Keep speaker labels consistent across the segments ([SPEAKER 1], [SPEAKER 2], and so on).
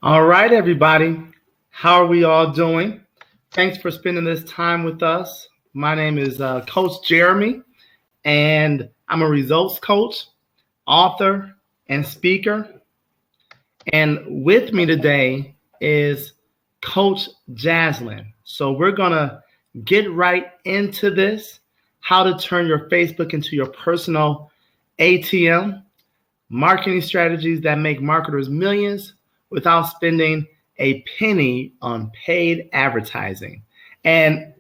[SPEAKER 1] All right, everybody. How are we all doing? Thanks for spending this time with us. My name is Coach Jeremy, and I'm a results coach, author, and speaker. And with me today is Coach Jaslyn. So we're going to get right into this, how to turn your Facebook into your personal ATM, marketing strategies that make marketers millions without spending a penny on paid advertising. And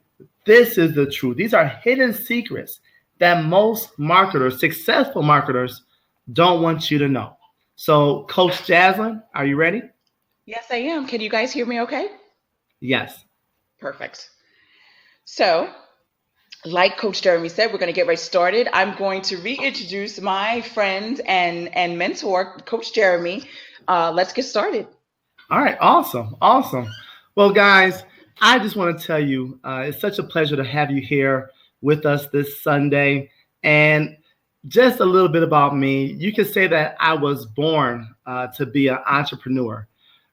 [SPEAKER 1] this is the truth. These are hidden secrets that most marketers, successful marketers, don't want you to know. So, Coach Jaslyn, are you ready?
[SPEAKER 2] Yes, I am. Can you guys hear me okay?
[SPEAKER 1] Yes.
[SPEAKER 2] Perfect. So, like Coach Jeremy said, we're going to get right started. I'm going to reintroduce my friend and mentor, Coach Jeremy. Let's get started.
[SPEAKER 1] All right. Awesome. Awesome. Well, guys, I just want to tell you it's such a pleasure to have you here with us this Sunday. And just a little bit about me. You can say that I was born to be an entrepreneur.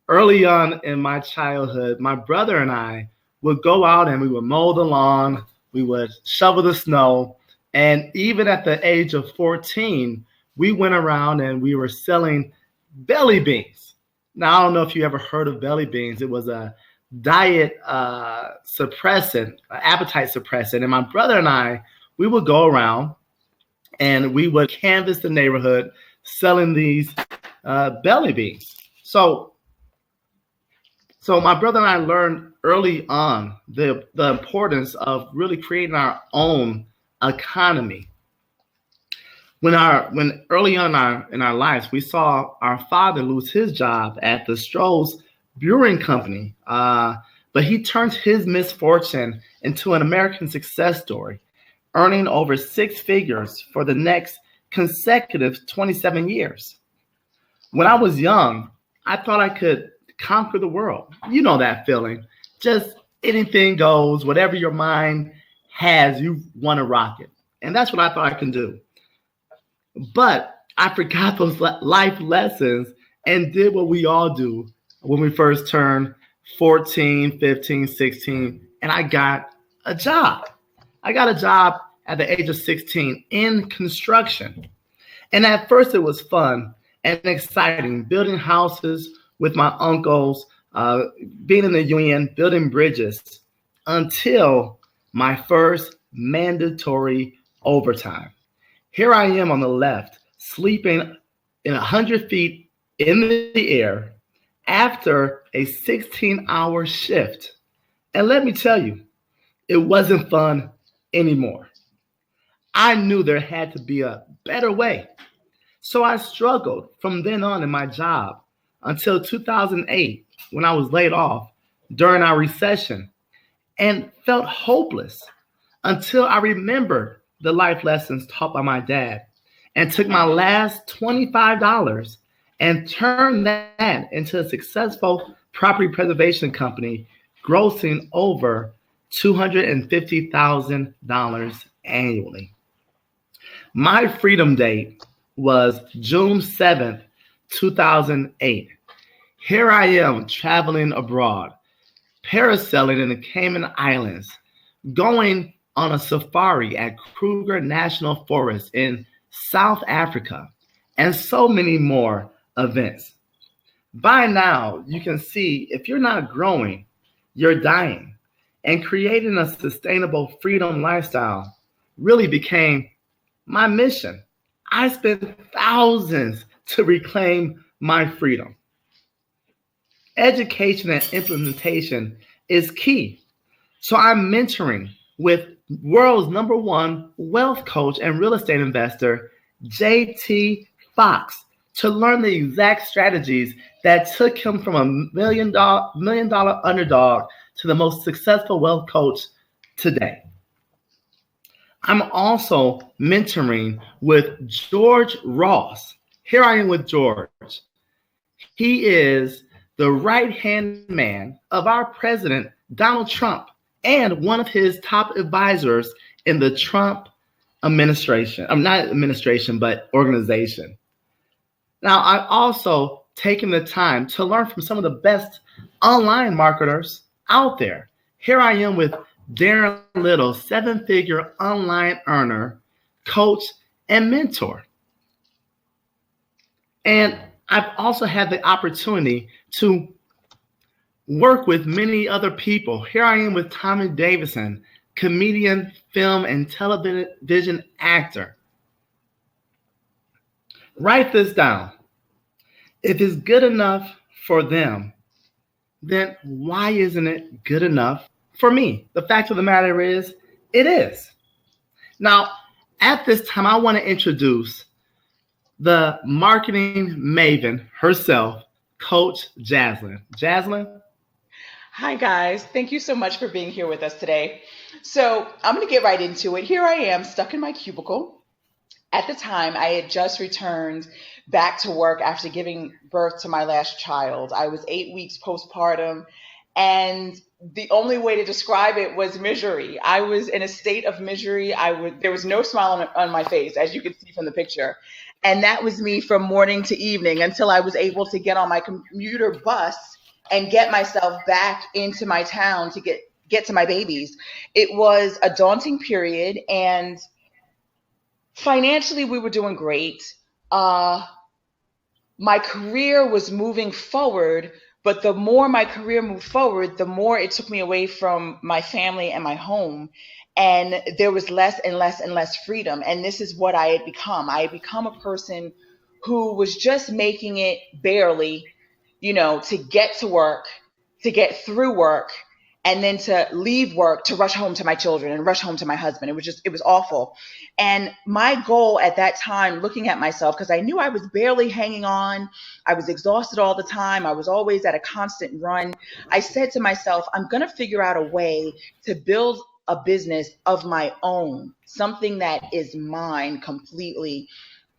[SPEAKER 1] Early on in my childhood, my brother and I would go out and we would mow the lawn, we would shovel the snow, and even at the age of 14, we went around and we were selling belly beans. Now, I don't know if you ever heard of belly beans. It was a diet suppressant, appetite suppressant. And my brother and I, we would go around and we would canvass the neighborhood selling these belly beans. So my brother and I learned early on the importance of really creating our own economy. When early on in our lives, we saw our father lose his job at the Stroh's Brewing Company, but he turned his misfortune into an American success story, earning over six figures for the next consecutive 27 years. When I was young, I thought I could conquer the world. You know that feeling. Just anything goes, whatever your mind has, you want to rock it. And that's what I thought I can do. But I forgot those life lessons and did what we all do when we first turned 14, 15, 16, and I got a job. I got a job at the age of 16 in construction. And at first, it was fun and exciting, building houses with my uncles, being in the union, building bridges, until my first mandatory overtime. Here I am on the left, sleeping in 100 feet in the air after a 16-hour shift. And let me tell you, it wasn't fun anymore. I knew there had to be a better way. So I struggled from then on in my job until 2008 when I was laid off during our recession and felt hopeless until I remembered the life lessons taught by my dad and took my last $25 and turned that into a successful property preservation company, grossing over $250,000 annually. My freedom date was June 7th, 2008. Here I am traveling abroad, parasailing in the Cayman Islands, going on a safari at Kruger National Forest in South Africa, and so many more events. By now, you can see if you're not growing, you're dying. And creating a sustainable freedom lifestyle really became my mission. I spent thousands to reclaim my freedom. Education and implementation is key. So I'm mentoring with world's number one wealth coach and real estate investor, JT Fox, to learn the exact strategies that took him from a million dollar underdog to the most successful wealth coach today. I'm also mentoring with George Ross. Here I am with George. He is the right hand man of our president, Donald Trump, and one of his top advisors in the Trump administration. I'm not administration, but organization. Now, I also taking the time to learn from some of the best online marketers out there. Here I am with Darren Little, seven-figure online earner, coach, and mentor. And I've also had the opportunity to work with many other people. Here I am with Tommy Davidson, comedian, film, and television actor. Write this down. If it's good enough for them, then why isn't it good enough for me? The fact of the matter is, it is. Now, at this time, I want to introduce the marketing maven herself, Coach Jaslyn. Jaslyn?
[SPEAKER 2] Hi, guys. Thank you so much for being here with us today. So, I'm going to get right into it. Here I am, stuck in my cubicle. At the time, I had just returned back to work after giving birth to my last child. I was 8 weeks postpartum, and the only way to describe it was misery. I was in a state of misery. There was no smile on my face, as you can see from the picture. And that was me from morning to evening until I was able to get on my commuter bus and get myself back into my town to get to my babies. It was a daunting period, and financially we were doing great. My career was moving forward, but the more my career moved forward, the more it took me away from my family and my home. And there was less and less and less freedom. And this is what I had become. I had become a person who was just making it barely, to get to work, to get through work, and then to leave work to rush home to my children and rush home to my husband. It was awful. And my goal at that time, looking at myself, because I knew I was barely hanging on, I was exhausted all the time, I was always at a constant run. I said to myself, I'm going to figure out a way to build a business of my own, something that is mine completely,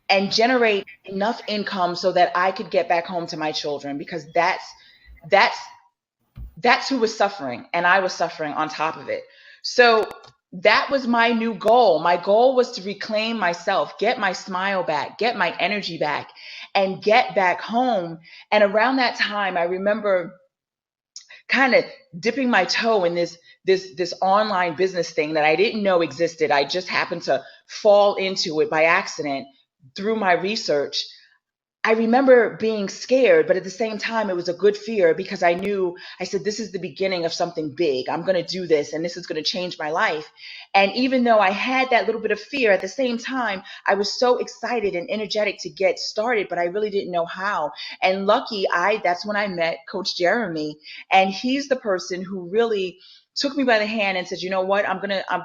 [SPEAKER 2] and generate enough income so that I could get back home to my children, because that's who was suffering, and I was suffering on top of it. So that was my new goal. My goal was to reclaim myself, get my smile back, get my energy back, and get back home. And around that time, I remember kind of dipping my toe in this online business thing that I didn't know existed. I just happened to fall into it by accident through my research. I remember being scared, but at the same time, it was a good fear, because I said, this is the beginning of something big. I'm going to do this, and this is going to change my life. And even though I had that little bit of fear, at the same time, I was so excited and energetic to get started, but I really didn't know how. And that's when I met Coach Jeremy. And he's the person who really took me by the hand and said, you know what,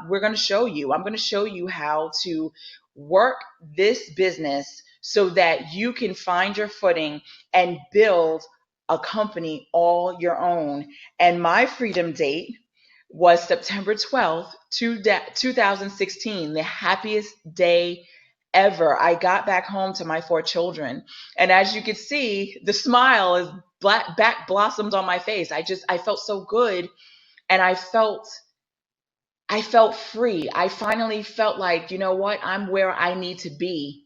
[SPEAKER 2] we're going to show you. I'm going to show you how to work this business so that you can find your footing and build a company all your own. And my freedom date was September 12th, 2016, the happiest day ever. I got back home to my 4 children. And as you can see, the smile is back blossomed on my face. I felt so good, and I felt free. I finally felt like, you know what, I'm where I need to be.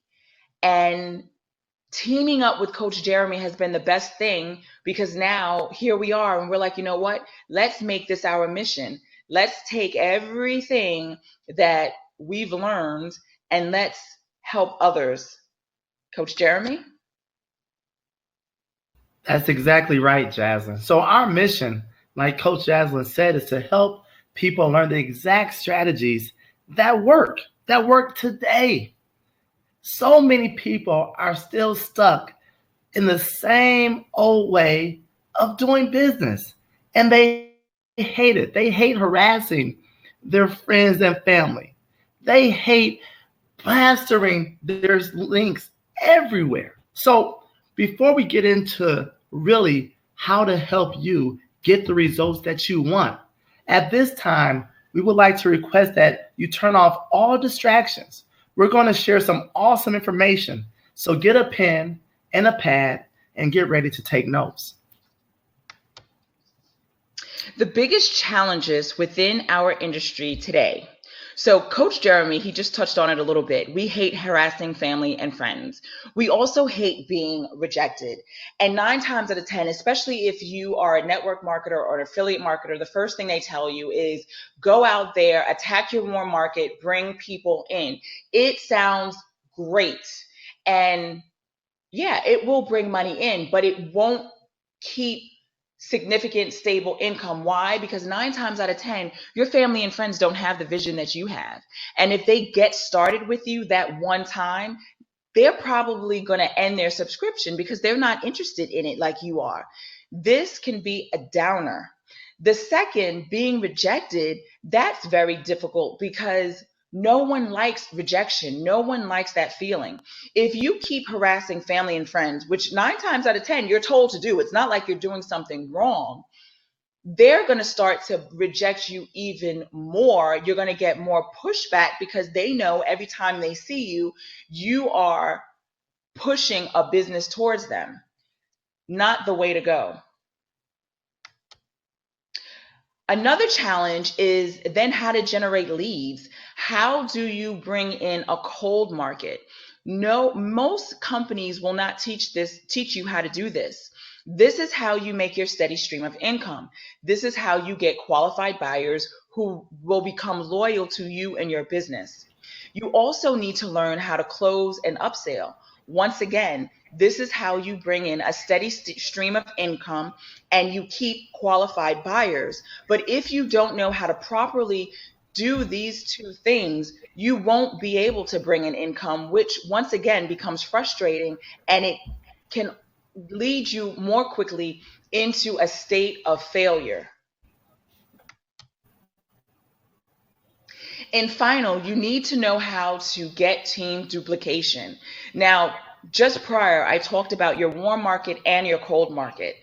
[SPEAKER 2] And teaming up with Coach Jeremy has been the best thing, because now here we are, and we're like, you know what? Let's make this our mission. Let's take everything that we've learned and let's help others. Coach Jeremy?
[SPEAKER 1] That's exactly right, Jaslyn. So our mission, like Coach Jaslyn said, is to help people learn the exact strategies that work today. So many people are still stuck in the same old way of doing business, and they hate it. They hate harassing their friends and family. They hate plastering their links everywhere. So before we get into really how to help you get the results that you want, at this time, we would like to request that you turn off all distractions. We're going to share some awesome information. So get a pen and a pad and get ready to take notes.
[SPEAKER 2] The biggest challenges within our industry today. So Coach Jeremy, he just touched on it a little bit. We hate harassing family and friends. We also hate being rejected. And 9 times out of 10, especially if you are a network marketer or an affiliate marketer, the first thing they tell you is go out there, attack your warm market, bring people in. It sounds great. And yeah, it will bring money in, but it won't keep significant stable income. Why? Because 9 times out of 10, your family and friends don't have the vision that you have. And if they get started with you that one time, they're probably going to end their subscription because they're not interested in it like you are. This can be a downer. The second, being rejected, that's very difficult because no one likes rejection. No one likes that feeling. If you keep harassing family and friends, which 9 times out of 10 you're told to do, it's not like you're doing something wrong, they're going to start to reject you even more. You're going to get more pushback because they know every time they see you, you are pushing a business towards them. Not the way to go. Another challenge is then how to generate leads. How do you bring in a cold market? No, most companies will not teach you how to do this. This is how you make your steady stream of income. This is how you get qualified buyers who will become loyal to you and your business. You also need to learn how to close and upsell. Once again, this is how you bring in a steady stream of income and you keep qualified buyers. But if you don't know how to properly do these two things, you won't be able to bring in income, which once again becomes frustrating, and it can lead you more quickly into a state of failure. And final, you need to know how to get team duplication. Now, just prior, I talked about your warm market and your cold market.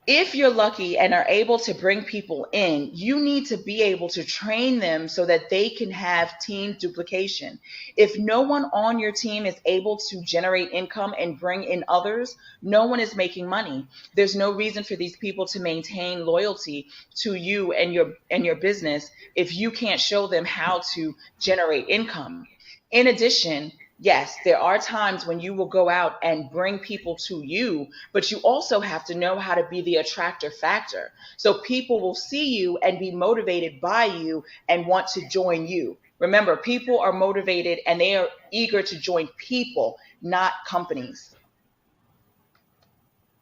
[SPEAKER 2] If you're lucky and are able to bring people in, you need to be able to train them so that they can have team duplication. If no one on your team is able to generate income and bring in others, no one is making money. There's no reason for these people to maintain loyalty to you and your business if you can't show them how to generate income. In addition, yes, there are times when you will go out and bring people to you, but you also have to know how to be the attractor factor. So people will see you and be motivated by you and want to join you. Remember, people are motivated and they are eager to join people, not companies.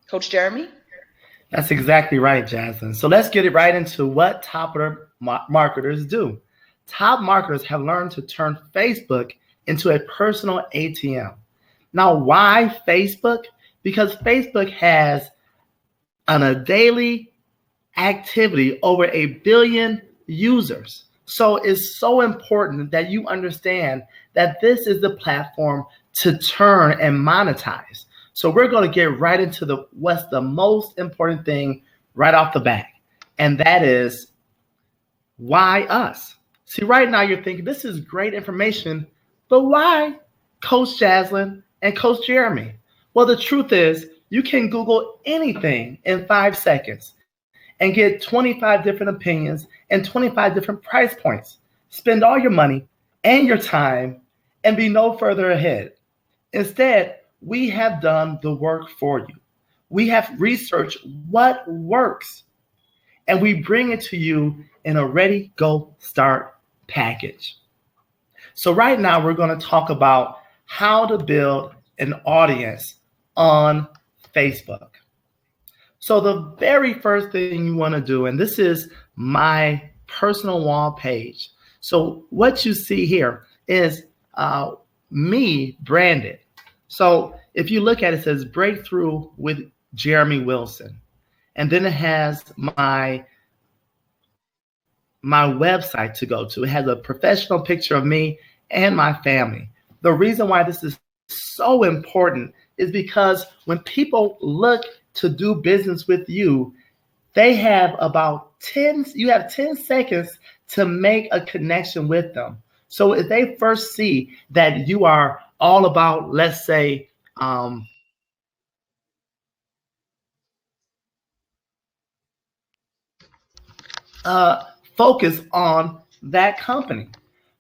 [SPEAKER 2] Coach Jeremy?
[SPEAKER 1] That's exactly right, Jasmine. So let's get it right into what top marketers do. Top marketers have learned to turn Facebook into a personal ATM. Now, why Facebook? Because Facebook has on a daily activity over 1 billion users. So it's so important that you understand that this is the platform to turn and monetize. So we're going to get right into what's the most important thing right off the bat, and that is why us? See, right now you're thinking this is great information, but why Coach Jaslyn and Coach Jeremy? Well, the truth is you can Google anything in 5 seconds and get 25 different opinions and 25 different price points. Spend all your money and your time and be no further ahead. Instead, we have done the work for you. We have researched what works and we bring it to you in a ready, go, start package. So, right now, we're going to talk about how to build an audience on Facebook. So, the very first thing you want to do, and this is my personal wall page. So, what you see here is me branded. So, if you look at it, it says Breakthrough with Jeremy Wilson. And then it has my website to go to. It has a professional picture of me and my family. The reason why this is so important is because when people look to do business with you, they have you have 10 seconds to make a connection with them. So if they first see that you are all about, let's say, focus on that company.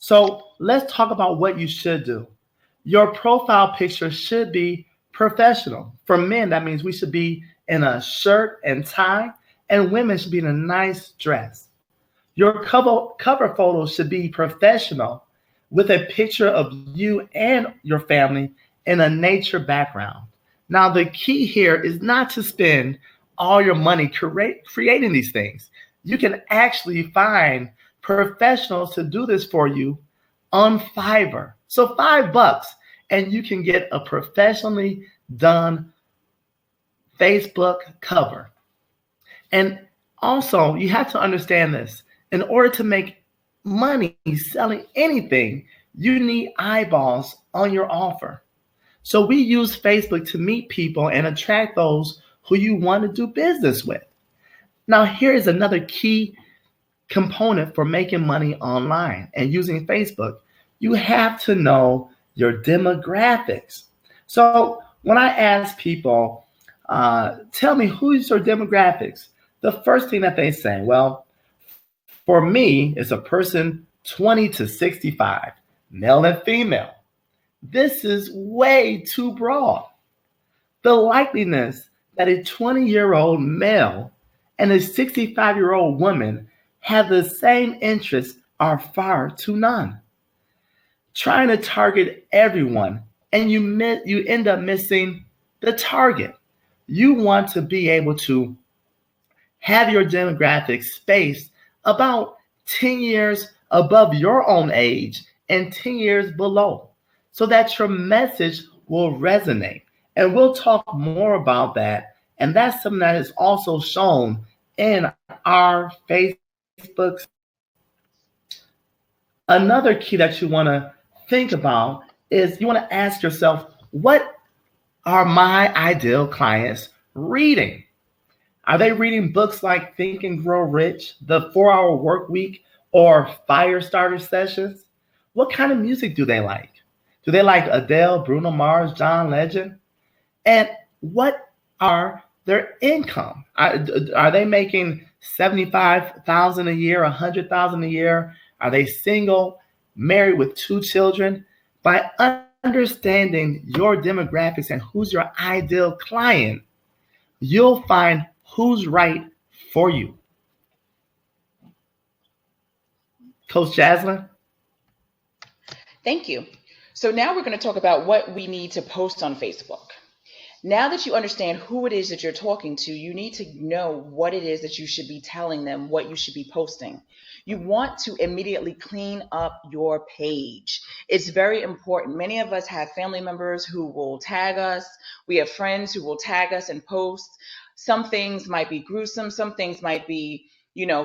[SPEAKER 1] So let's talk about what you should do. Your profile picture should be professional. For men, that means we should be in a shirt and tie, and women should be in a nice dress. Your cover photo should be professional with a picture of you and your family in a nature background. Now, the key here is not to spend all your money creating these things. You can actually find professionals to do this for you on Fiverr. So $5 and you can get a professionally done Facebook cover. And also, you have to understand this. In order to make money selling anything, you need eyeballs on your offer. So we use Facebook to meet people and attract those who you want to do business with. Now, here is another key component for making money online and using Facebook. You have to know your demographics. So when I ask people, tell me who's your demographics, the first thing that they say, well, for me, it's a person 20 to 65, male and female. This is way too broad. The likeliness that a 20-year-old male and a 65-year-old woman have the same interests are far too none. Trying to target everyone and you end up missing the target. You want to be able to have your demographics spaced about 10 years above your own age and 10 years below so that your message will resonate. And we'll talk more about that. And that's something that is also shown in our Facebook. Another key that you want to think about is you want to ask yourself, what are my ideal clients reading? Are they reading books like Think and Grow Rich, The 4 Hour Work Week, or Fire Starter Sessions? What kind of music do they like? Do they like Adele, Bruno Mars, John Legend? And what are their income? Are they making 75,000 a year, 100,000 a year? Are they single, married with 2 children? By understanding your demographics and who's your ideal client, you'll find who's right for you. Coach Jaslyn?
[SPEAKER 2] Thank you. So now we're going to talk about what we need to post on Facebook. Now that you understand who it is that you're talking to, you need to know what it is that you should be telling them, what you should be posting. You want to immediately clean up your page. It's very important. Many of us have family members who will tag us. We have friends who will tag us and post. Some things might be gruesome. Some things might be,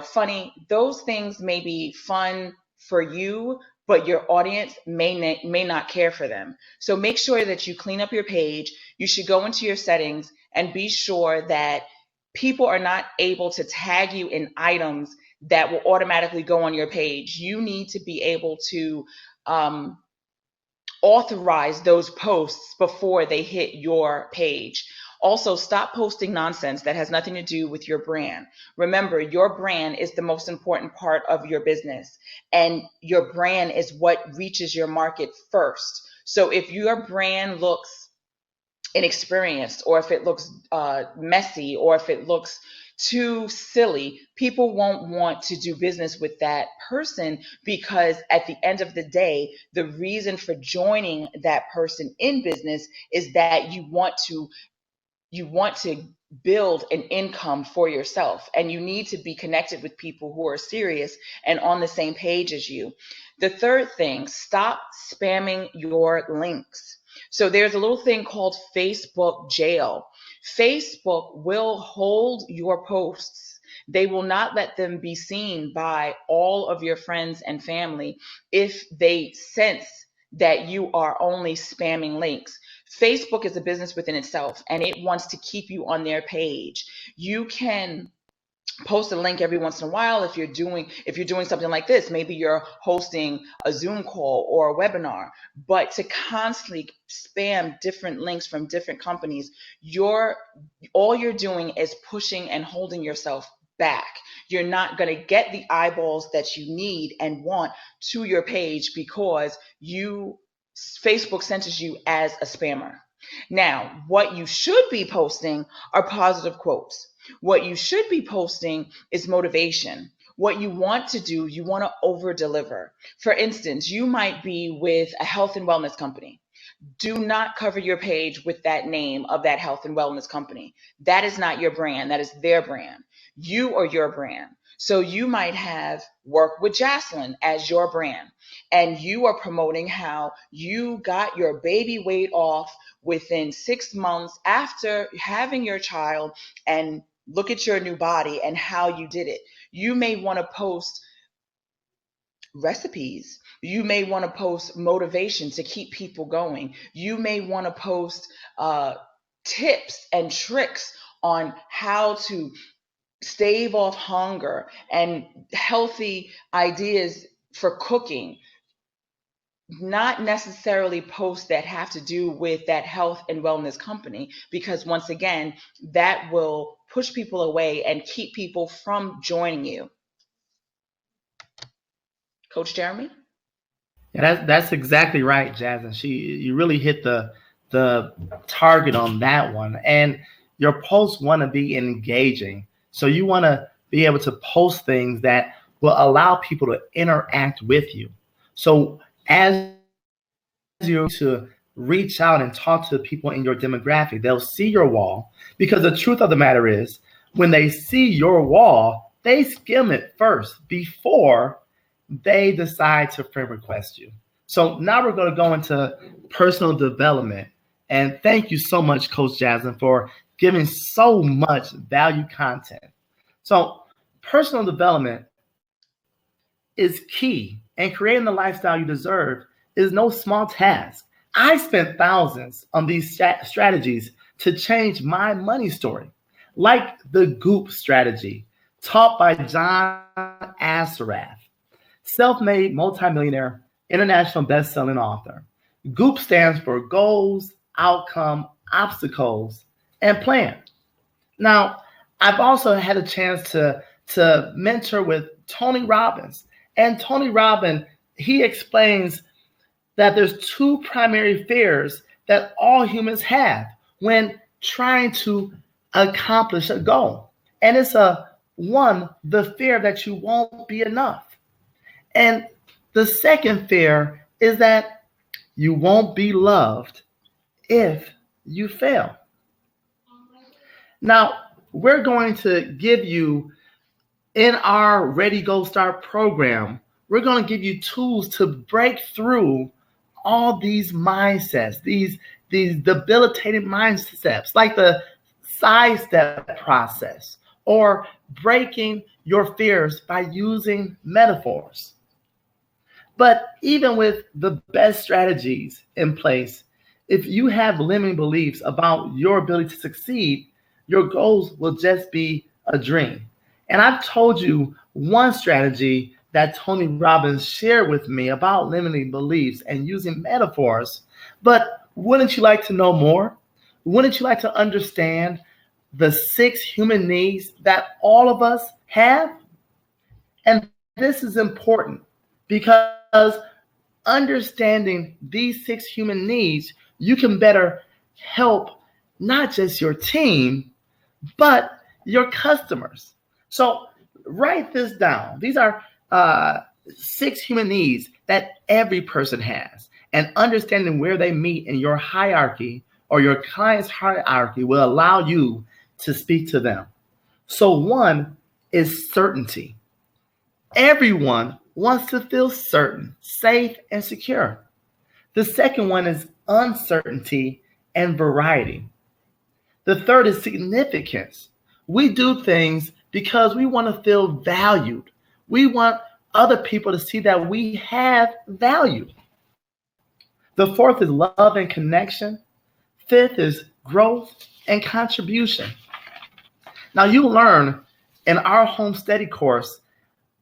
[SPEAKER 2] funny. Those things may be fun for you, but your audience may not care for them. So make sure that you clean up your page. You should go into your settings and be sure that people are not able to tag you in items that will automatically go on your page. You need to be able to authorize those posts before they hit your page. Also, stop posting nonsense that has nothing to do with your brand. Remember, your brand is the most important part of your business, and your brand is what reaches your market first. So if your brand looks inexperienced, or if it looks messy, or if it looks too silly, people won't want to do business with that person, because at the end of the day, the reason for joining that person in business is that you want to build an income for yourself, and you need to be connected with people who are serious and on the same page as you. The third thing, stop spamming your links. So there's a little thing called Facebook jail. Facebook will hold your posts. They will not let them be seen by all of your friends and family if they sense that you are only spamming links. Facebook is a business within itself, and it wants to keep you on their page. You can post a link every once in a while if you're doing something like this. Maybe you're hosting a Zoom call or a webinar, but to constantly spam different links from different companies, all you're doing is pushing and holding yourself back. You're not going to get the eyeballs that you need and want to your page because Facebook senses you as a spammer. Now, what you should be posting are positive quotes. What you should be posting is motivation. What you want to do, you want to over deliver. For instance, you might be with a health and wellness company. Do not cover your page with that name of that health and wellness company. That is not your brand. That is their brand. You are your brand. So you might have Work with Jaslyn as your brand, and you are promoting how you got your baby weight off within 6 months after having your child, and look at your new body and how you did it. You may want to post recipes. You may want to post motivation to keep people going. You may want to post tips and tricks on how to stave off hunger and healthy ideas for cooking. Not necessarily posts that have to do with that health and wellness company, because once again, that will push people away and keep people from joining you. Coach Jeremy?
[SPEAKER 1] Yeah, that's exactly right, Jasmine. You really hit the target on that one. And your posts want to be engaging. So you want to be able to post things that will allow people to interact with you. So as you to reach out and talk to the people in your demographic, they'll see your wall, because the truth of the matter is, when they see your wall, they skim it first before they decide to friend request you. So now we're going to go into personal development. And thank you so much, Coach Jasmine, for giving so much value content. So personal development is key, and creating the lifestyle you deserve is no small task. I spent thousands on these strategies to change my money story, like the Goop strategy, taught by John Assaraf, self-made multimillionaire, international best-selling author. Goop stands for goals, outcome, obstacles, and plan. Now, I've also had a chance to mentor with Tony Robbins. And Tony Robbins, he explains that there's two primary fears that all humans have when trying to accomplish a goal. And it's the fear that you won't be enough. And the second fear is that you won't be loved if you fail. Now, we're going to give you, in our Ready Go Start program, we're going to give you tools to break through all these mindsets, these debilitating mindsets, like the sidestep process, or breaking your fears by using metaphors. But even with the best strategies in place, if you have limiting beliefs about your ability to succeed, your goals will just be a dream. And I've told you one strategy that Tony Robbins shared with me about limiting beliefs and using metaphors. But wouldn't you like to know more? Wouldn't you like to understand the 6 human needs that all of us have? And this is important because understanding these 6 human needs, you can better help not just your team, but your customers. So write this down. These are 6 human needs that every person has. And understanding where they meet in your hierarchy or your client's hierarchy will allow you to speak to them. So one is certainty. Everyone wants to feel certain, safe, and secure. The second one is uncertainty and variety. The third is significance. We do things because we want to feel valued. We want other people to see that we have value. The fourth is love and connection. Fifth is growth and contribution. Now you learn in our Home Steady course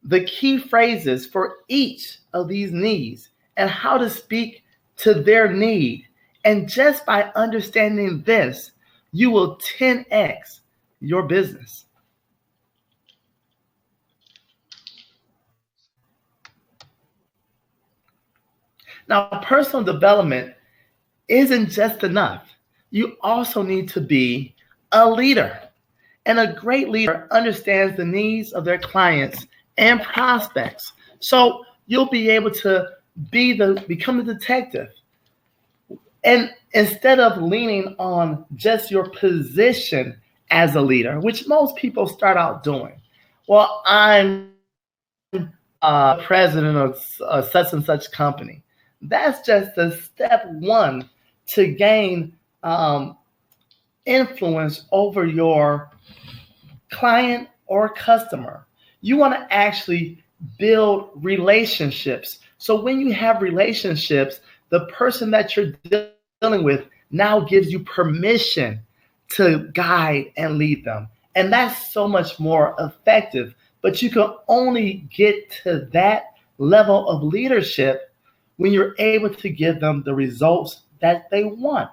[SPEAKER 1] the key phrases for each of these needs and how to speak to their need. And just by understanding this, you will 10x your business. Now, personal development isn't just enough. You also need to be a leader. And a great leader understands the needs of their clients and prospects. So you'll be able to become the detective. And instead of leaning on just your position as a leader, which most people start out doing, well, I'm president of such and such company. That's just the step one to gain influence over your client or customer. You want to actually build relationships. So when you have relationships, the person that you're dealing with now gives you permission to guide and lead them. And that's so much more effective. But you can only get to that level of leadership when you're able to give them the results that they want.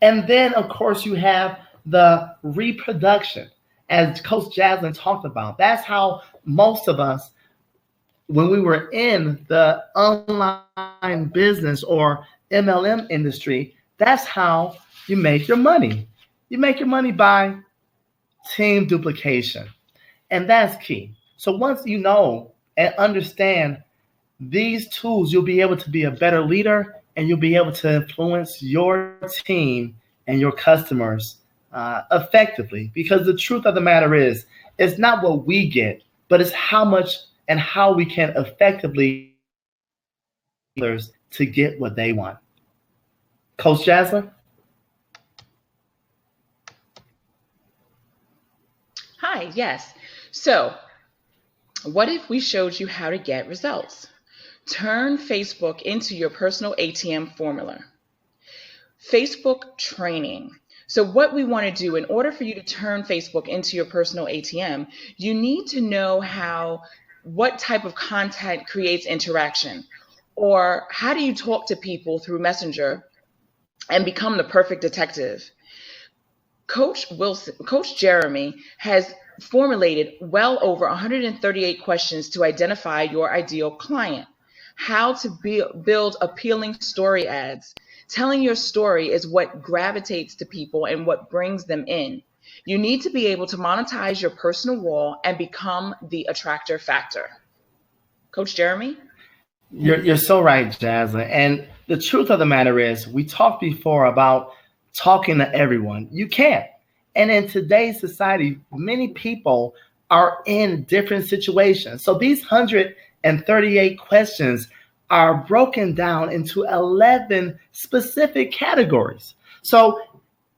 [SPEAKER 1] And then, of course, you have the reproduction, as Coach Jaslyn talked about. That's how most of us, when we were in the online business or MLM industry, that's how you make your money. You make your money by team duplication. And that's key. So once you know and understand these tools, you'll be able to be a better leader and you'll be able to influence your team and your customers effectively. Because the truth of the matter is, it's not what we get, but it's how much and how we can effectively others to get what they want. Coach Jaslyn?
[SPEAKER 2] Hi, yes. So, what if we showed you how to get results? Turn Facebook into your personal ATM formula. Facebook training. So, what we want to do in order for you to turn Facebook into your personal ATM, you need to know what type of content creates interaction, or how do you talk to people through Messenger and become the perfect detective. Coach Jeremy has formulated well over 138 questions to identify your ideal client. How to build appealing story ads. Telling your story is what gravitates to people and what brings them in. You need to be able to monetize your personal wall and become the attractor factor. Coach Jeremy?
[SPEAKER 1] You're so right, Jaslyn. And the truth of the matter is, we talked before about talking to everyone. You can't. And in today's society, many people are in different situations. So these 138 questions are broken down into 11 specific categories. So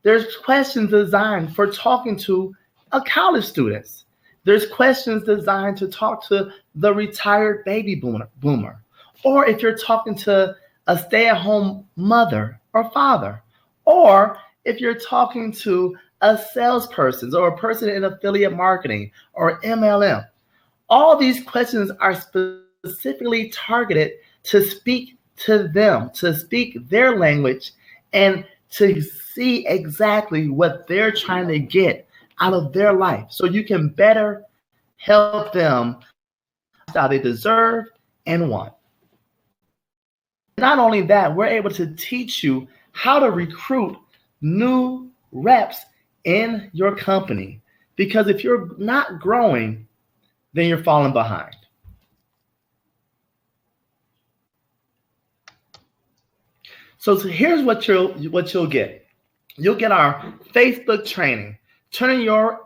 [SPEAKER 1] there's questions designed for talking to a college students. There's questions designed to talk to the retired baby boomer. Or if you're talking to a stay-at-home mother or father, or if you're talking to a salesperson or a person in affiliate marketing or MLM. All these questions are specifically targeted to speak to them, to speak their language, and to see exactly what they're trying to get out of their life so you can better help them how they deserve and want. Not only that, we're able to teach you how to recruit new reps in your company. Because if you're not growing, then you're falling behind. So here's what you'll get. You'll get our Facebook training, turning your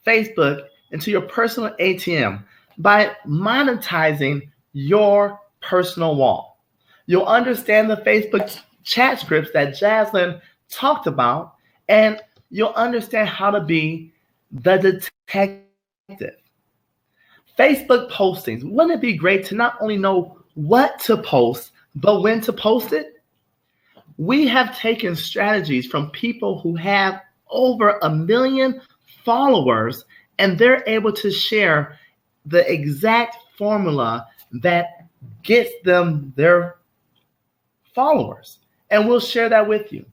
[SPEAKER 1] Facebook into your personal ATM by monetizing your personal wall. You'll understand the Facebook chat scripts that Jaslyn talked about, and you'll understand how to be the detective. Facebook postings. Wouldn't it be great to not only know what to post, but when to post it? We have taken strategies from people who have over 1 million followers, and they're able to share the exact formula that gets them their followers. And we'll share that with you.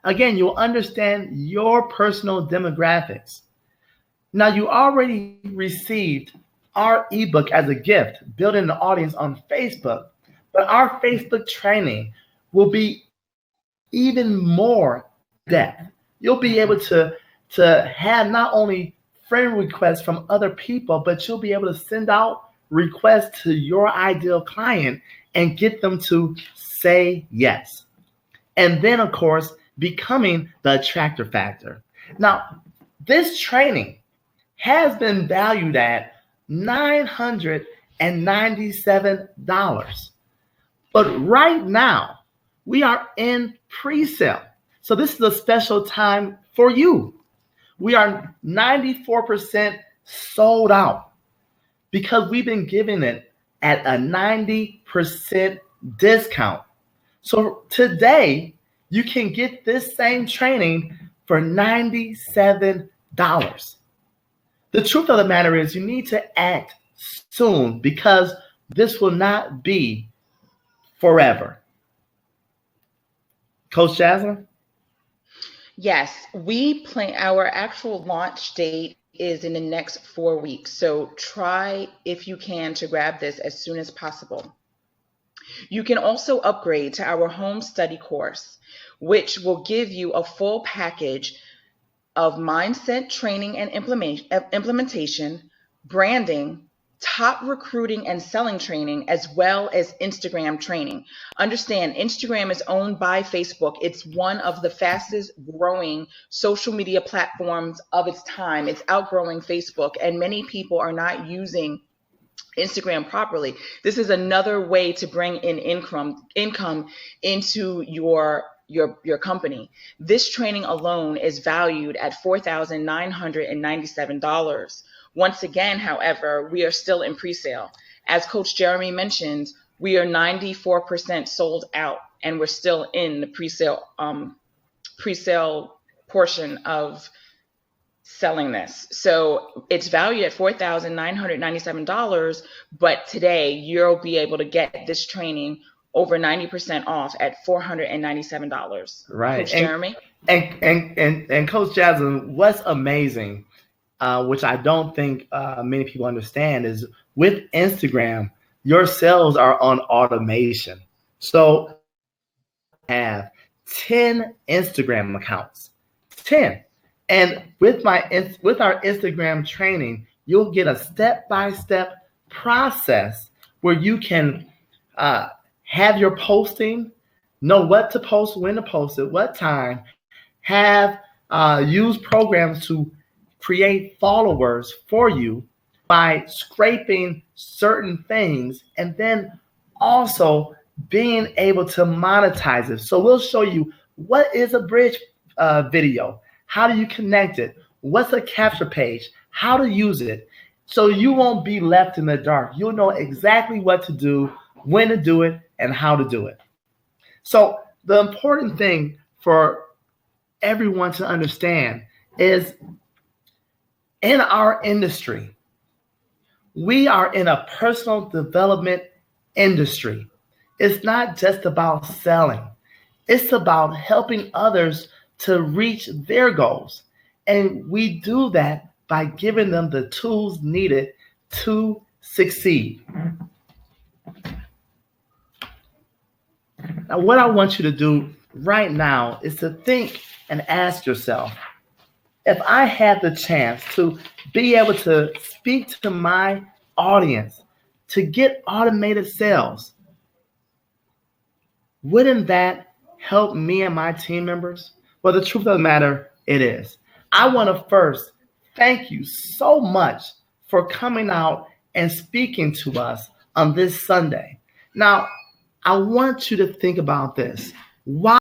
[SPEAKER 1] Again, you'll understand your personal demographics. Now, you already received our ebook as a gift, Building an Audience on Facebook. But our Facebook training will be even more depth. You'll be able to have not only friend requests from other people, but you'll be able to send out requests to your ideal client and get them to say yes. And then, of course, becoming the attractor factor. Now, this training has been valued at $997. But right now, we are in pre-sale. So this is a special time for you. We are 94% sold out because we've been giving it at a 90% discount. So today, you can get this same training for $97. The truth of the matter is you need to act soon because this will not be forever. Coach Jasmine?
[SPEAKER 2] Yes, we plan our actual launch date is in the next 4 weeks. So try, if you can, to grab this as soon as possible. You can also upgrade to our home study course, which will give you a full package of mindset training and implementation, branding, top recruiting and selling training, as well as Instagram training. Understand, Instagram is owned by Facebook. It's one of the fastest growing social media platforms of its time. It's outgrowing Facebook, and many people are not using Instagram properly. This is another way to bring in income into your company. This training alone is valued at $4,997. Once again, however, we are still in pre-sale. As Coach Jeremy mentioned, we are 94% sold out, and we're still in the pre-sale portion of selling this. So it's valued at $4,997, but today you'll be able to get this training over 90% off at $497.
[SPEAKER 1] Right.
[SPEAKER 2] Coach Jeremy?
[SPEAKER 1] And Coach Jasmine, what's amazing, which I don't think many people understand, is with Instagram, your sales are on automation. So have 10 Instagram accounts, 10. And with our Instagram training, you'll get a step-by-step process where you can have your posting, know what to post, when to post it, what time, have use programs to create followers for you by scraping certain things, and then also being able to monetize it. So we'll show you what is a bridge video. How do you connect it? What's a capture page? How to use it? So you won't be left in the dark. You'll know exactly what to do, when to do it, and how to do it. So the important thing for everyone to understand is in our industry, we are in a personal development industry. It's not just about selling. It's about helping others to reach their goals. And we do that by giving them the tools needed to succeed. Now, what I want you to do right now is to think and ask yourself, if I had the chance to be able to speak to my audience to get automated sales, wouldn't that help me and my team members? Well, the truth of the matter, it is. I want to first thank you so much for coming out and speaking to us on this Sunday. Now, I want you to think about this. Why